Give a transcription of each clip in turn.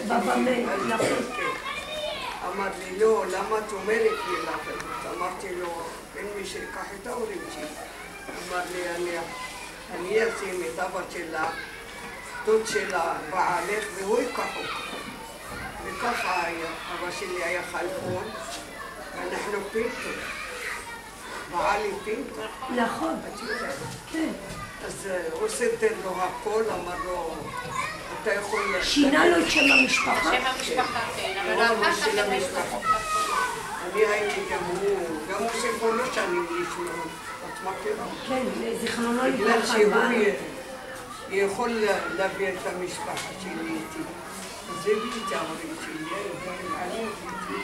בבא מאיר, נכון. אמר לי, לא, למה את אומרת לי לך? אמרתי לו, אין מי שיקח את ההורים שלי. אמר לי, אני אשים את אבא שלה, דוד שלה, בעלך, והוא ייקח אותה. וככה אבא שלי היה חלפון, ואנחנו פינטו. בעלי פינטו. נכון. כן. אז הוא סידר לו הכל, אמר לו, אתה יכול... שינה לו את שם המשפחה? שם המשפחה, כן, אבל אחר כך הם היו אני הייתי גם הוא סיפור לו שאני לשמור, את מכירה? כן, זיכרונו בגלל לברכה. שהוא יכול להביא את המשפחה שלי איתי. אז הביא את ההורים שלי, אני איתי.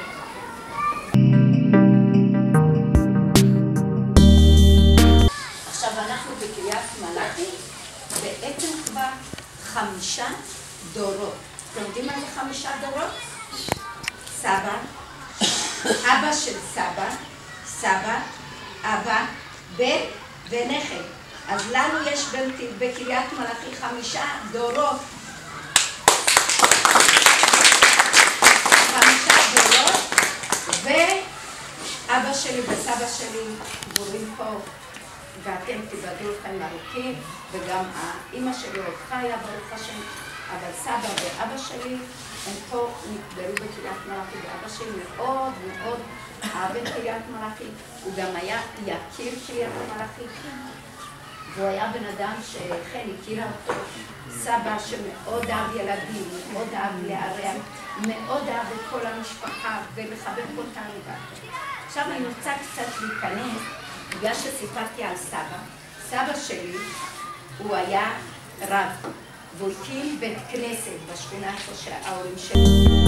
עכשיו אנחנו בקריית מלאכי, בעצם כבר 5 דורות. אתם יודעים מה זה 5 דורות? סבא, אבא של סבא, סבא, אבא, בן ונכד. אז לנו יש בקריית מלאכי 5 דורות. 5 דורות, ואבא שלי וסבא שלי גורים פה. ואתם תיבדלו לכם ארוכים, וגם האמא שלי עוד חיה, ברוך השם, אבל סבא ואבא שלי, הם פה נקברו בקריית מלאכי, ואבא שלי מאוד מאוד אהב את קריית מלאכי, הוא גם היה יכיר קריית מלאכי, והוא היה בן אדם שחן הכירה אותו, סבא שמאוד אהב ילדים, מאוד אהב לארח, מאוד אהב את כל המשפחה, ולחבק אותנו ואחר. עכשיו אני רוצה קצת להיכנס, בגלל שסיפרתי על סבא, סבא שלי הוא היה רב, והוא הקים בית כנסת בשכונה איפה שההורים שלי.